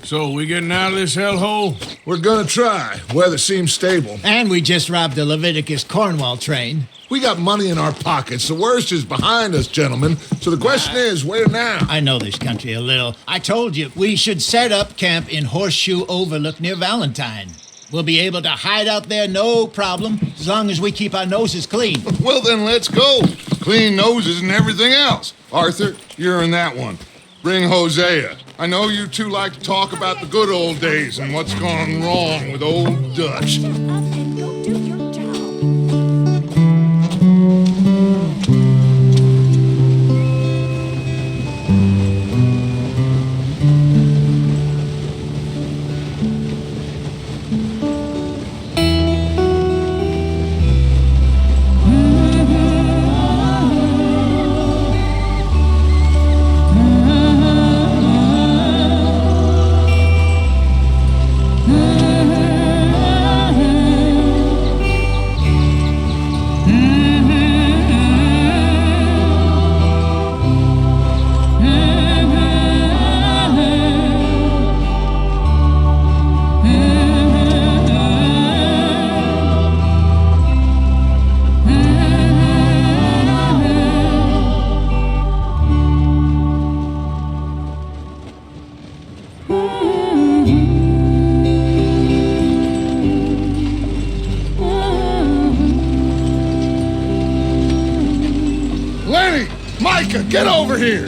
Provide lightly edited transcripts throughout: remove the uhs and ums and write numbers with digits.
So, we getting out of this hellhole? We're gonna try. Weather seems stable. And we just robbed the Leviticus Cornwall train. We got money in our pockets. The worst is behind us, gentlemen. So the question is, where now? I know this country a little. I told you, we should set up camp in Horseshoe Overlook near Valentine. We'll be able to hide out there, no problem, as long as we keep our noses clean. Well, then let's go. Clean noses and everything else. Arthur, you're in that one. Bring Hosea. I know you two like to talk about the good old days and what's gone wrong with old Dutch. Micah, get over here!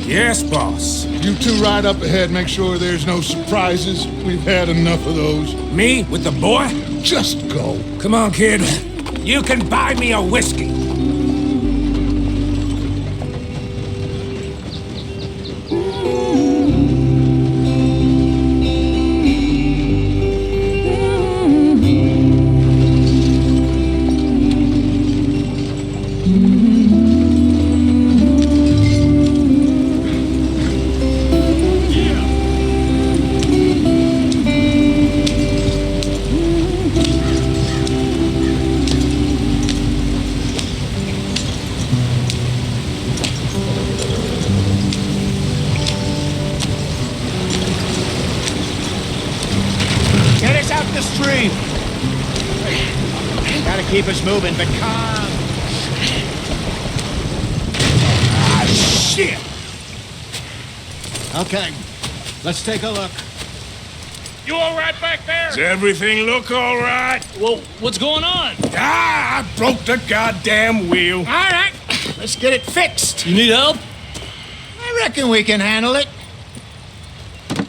Yes, boss. You two ride up ahead, make sure there's no surprises. We've had enough of those. Me with the boy? Just go. Come on, kid. You can buy me a whiskey. Get us out the stream. Gotta keep us moving, but calm. Ah, shit! Okay, let's take a look. You all right back there? Does everything look all right? Well, what's going on? Ah, I broke the goddamn wheel. All right, let's get it fixed. You need help? I reckon we can handle it.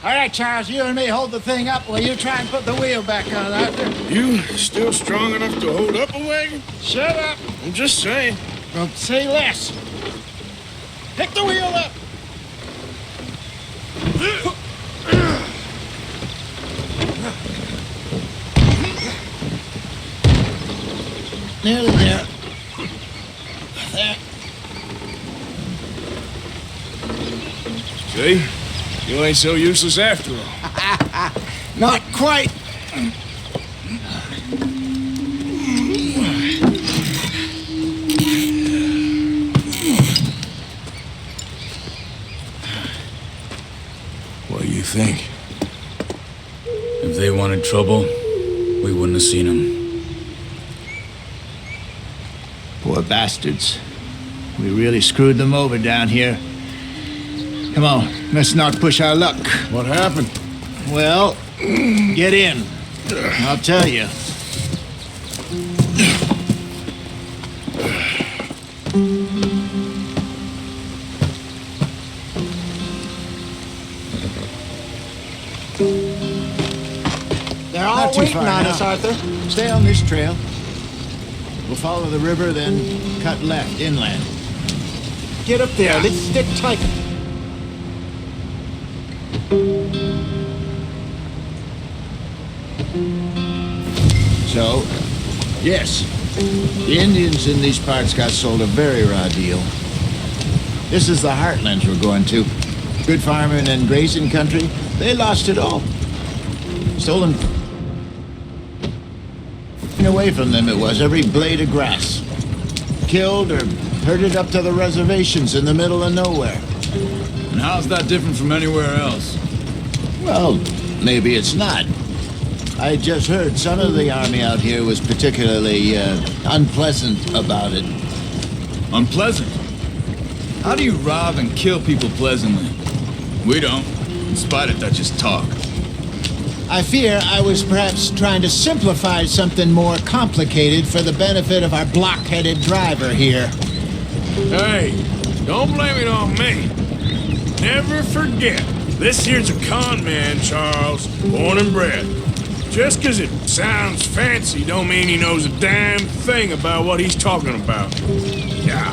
All right, Charles, you and me hold the thing up while you try and put the wheel back on, Arthur. You still strong enough to hold up a wagon? Shut up. I'm just saying. Don't say less. Pick the wheel up. Nearly there. There. See? You ain't so useless after all. Not quite. What do you think? If they wanted trouble, we wouldn't have seen them. Poor bastards. We really screwed them over down here. Come on, let's not push our luck. What happened? Well, get in. I'll tell you. They're all waiting on us, Arthur. Stay on this trail. We'll follow the river, then cut left inland. Get up there. Let's stick tight. So, yes, the Indians in these parts got sold a very raw deal. This is the heartlands we're going to. Good farming and grazing country, they lost it all. Stolen away from them it was, every blade of grass. Killed or herded up to the reservations in the middle of nowhere. And how's that different from anywhere else? Well, maybe it's not. I just heard some of the army out here was particularly unpleasant about it. Unpleasant? How do you rob and kill people pleasantly? We don't, in spite of Dutch's talk. I fear I was perhaps trying to simplify something more complicated for the benefit of our block-headed driver here. Hey, don't blame it on me. Never forget, this here's a con man, Charles, born and bred. Just 'cause it sounds fancy don't mean he knows a damn thing about what he's talking about. Yeah.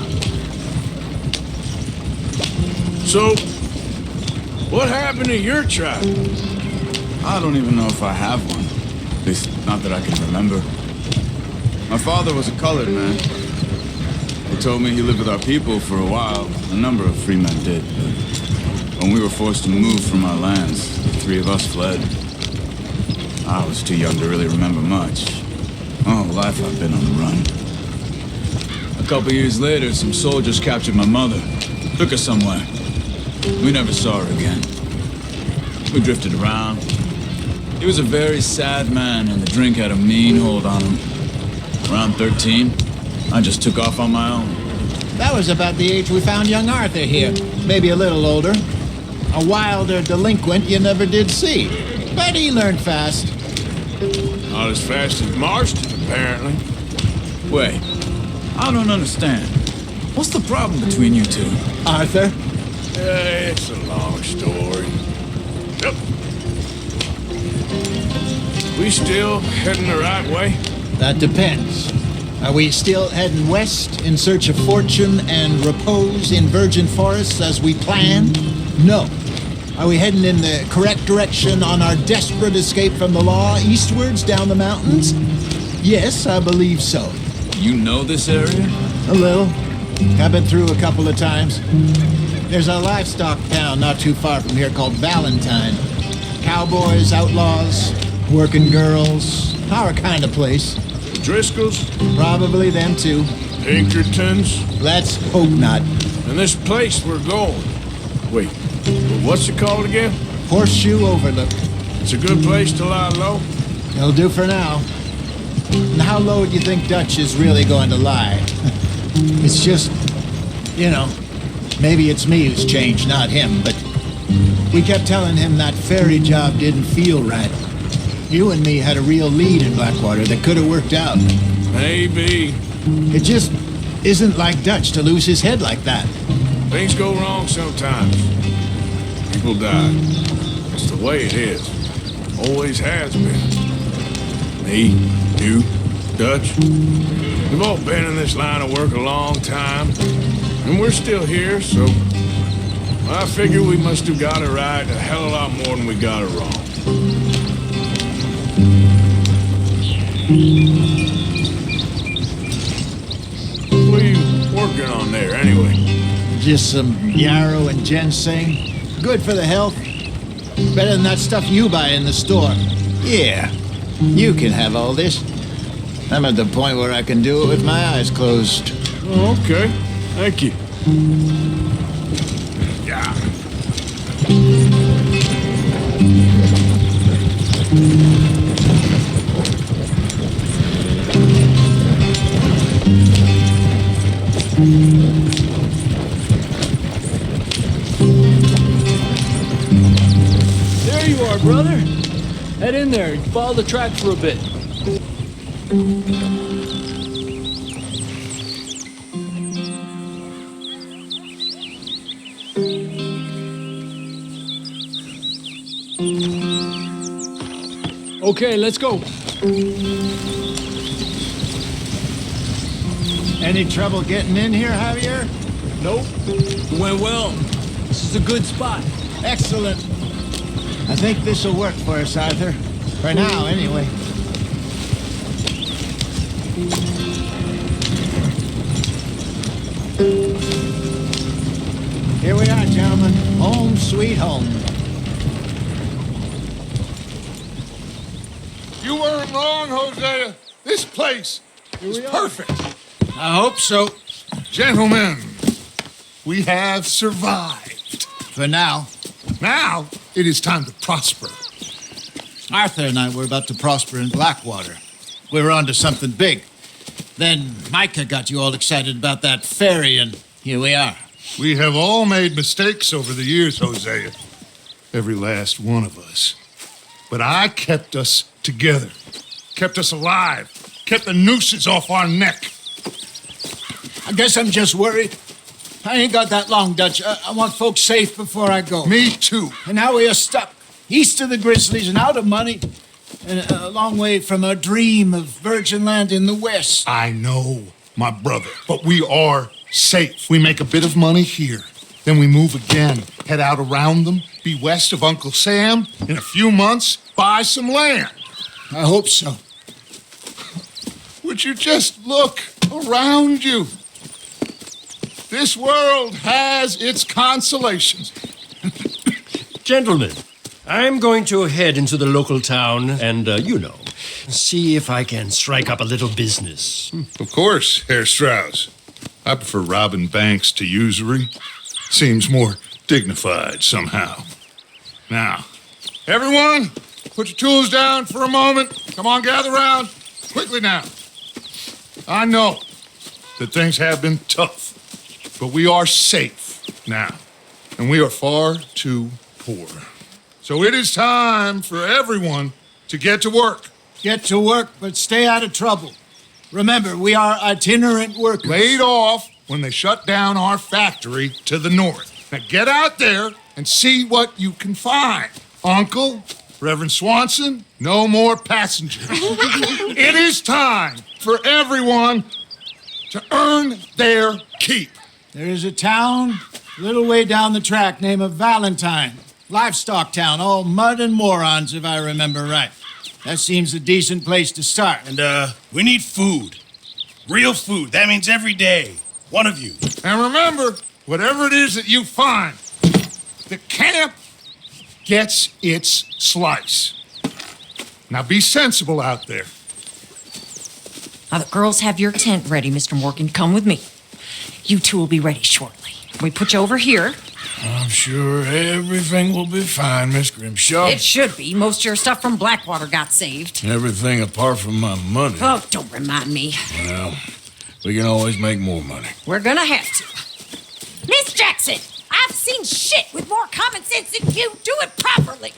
So, what happened to your tribe? I don't even know if I have one. At least, not that I can remember. My father was a colored man. He told me he lived with our people for a while. A number of free men did, but when we were forced to move from our lands, the three of us fled. I was too young to really remember much. My whole life I've been on the run. A couple years later, some soldiers captured my mother. Took her somewhere. We never saw her again. We drifted around. He was a very sad man, and the drink had a mean hold on him. Around 13, I just took off on my own. That was about the age we found young Arthur here. Maybe a little older. A wilder delinquent you never did see. But he learned fast. Not as fast as Marston, apparently. Wait, I don't understand. What's the problem between you two? Arthur? It's a long story. Yep. We still heading the right way? That depends. Are we still heading west in search of fortune and repose in virgin forests as we planned? No. Are we heading in the correct direction on our desperate escape from the law eastwards down the mountains? Yes, I believe so. You know this area? A little. I've been through a couple of times. There's a livestock town not too far from here called Valentine. Cowboys, outlaws, working girls, our kind of place. Driscolls? Probably them too. Pinkertons? Let's hope not. And this place we're going. Wait, what's it called again? Horseshoe Overlook. It's a good place to lie low? It'll do for now. And how low do you think Dutch is really going to lie? It's just, you know, maybe it's me who's changed, not him, but we kept telling him that ferry job didn't feel right. You and me had a real lead in Blackwater that could have worked out. Maybe. It just isn't like Dutch to lose his head like that. Things go wrong sometimes. People die. It's the way it is. Always has been. Me, you, Dutch. We've all been in this line of work a long time. And we're still here, so I figure we must have got it right a hell of a lot more than we got it wrong. What are you working on there, anyway? Just some yarrow and ginseng. Good for the health. Better than that stuff you buy in the store. Yeah, you can have all this. I'm at the point where I can do it with my eyes closed. Oh, okay. Thank you. Yeah. There you are, brother. Head in there and follow the track for a bit. Okay, let's go. Any trouble getting in here, Javier? Nope. It went well. This is a good spot. Excellent. I think this will work for us, Arthur. For now, anyway. Here we are, gentlemen. Home sweet home. You weren't wrong, Hosea. This place is perfect. I hope so. Gentlemen, we have survived. For now. Now, it is time to prosper. Arthur and I were about to prosper in Blackwater. We were onto something big. Then Micah got you all excited about that ferry, and here we are. We have all made mistakes over the years, Hosea. Every last one of us. But I kept us together. Kept us alive. Kept the nooses off our neck. I guess I'm just worried. I ain't got that long, Dutch. I want folks safe before I go. Me too. And now we are stuck east of the Grizzlies and out of money and a long way from our dream of virgin land in the west. I know, my brother, but we are safe. We make a bit of money here. Then we move again, head out around them, be west of Uncle Sam. In a few months, buy some land. I hope so. Would you just look around you? This world has its consolations. Gentlemen, I'm going to head into the local town and, see if I can strike up a little business. Of course, Herr Strauss. I prefer robbing banks to usury. Seems more dignified somehow. Now, everyone, put your tools down for a moment. Come on, gather round. Quickly now. I know that things have been tough, but we are safe now, and we are far too poor. So it is time for everyone to get to work. Get to work, but stay out of trouble. Remember, we are itinerant workers. Laid off when they shut down our factory to the north. Now get out there and see what you can find. Uncle, Reverend Swanson, no more passengers. It is time for everyone to earn their keep. There is a town a little way down the track named Valentine. Livestock town, all mud and morons, if I remember right. That seems a decent place to start. And, we need food. Real food. That means every day. One of you. And remember, whatever it is that you find, the camp gets its slice. Now be sensible out there. Now, the girls have your tent ready, Mr. Morgan. Come with me. You two will be ready shortly. We put you over here. I'm sure everything will be fine, Miss Grimshaw. It should be. Most of your stuff from Blackwater got saved. Everything apart from my money. Oh, don't remind me. Well, we can always make more money. We're gonna have to. Miss Jackson, I've seen shit with more common sense than you. Do it properly.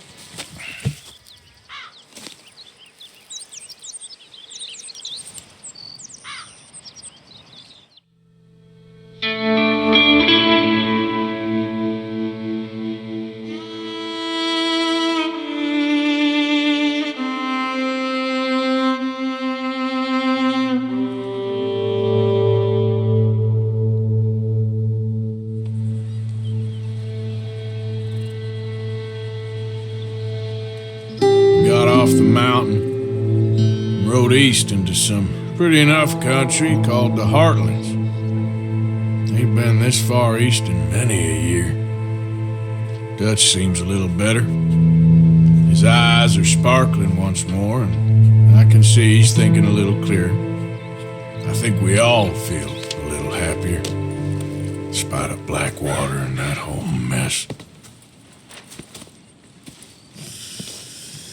Got off the mountain, rode east into some pretty enough country called the Heartlands. Ain't been this far east in many a year. Dutch seems a little better. His eyes are sparkling once more, and I can see he's thinking a little clearer. I think we all feel a little happier, in spite of Blackwater and that whole mess.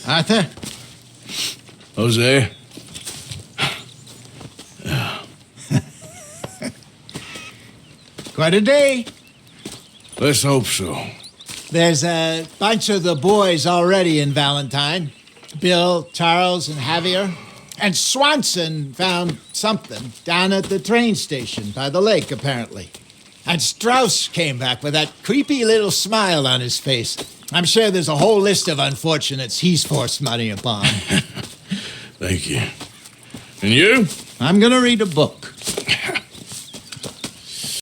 Arthur? Hosea? Quite a day. Let's hope so. There's a bunch of the boys already in Valentine. Bill, Charles, and Javier. And Swanson found something down at the train station by the lake, apparently. And Strauss came back with that creepy little smile on his face. I'm sure there's a whole list of unfortunates he's forced money upon. Thank you. And you? I'm gonna read a book.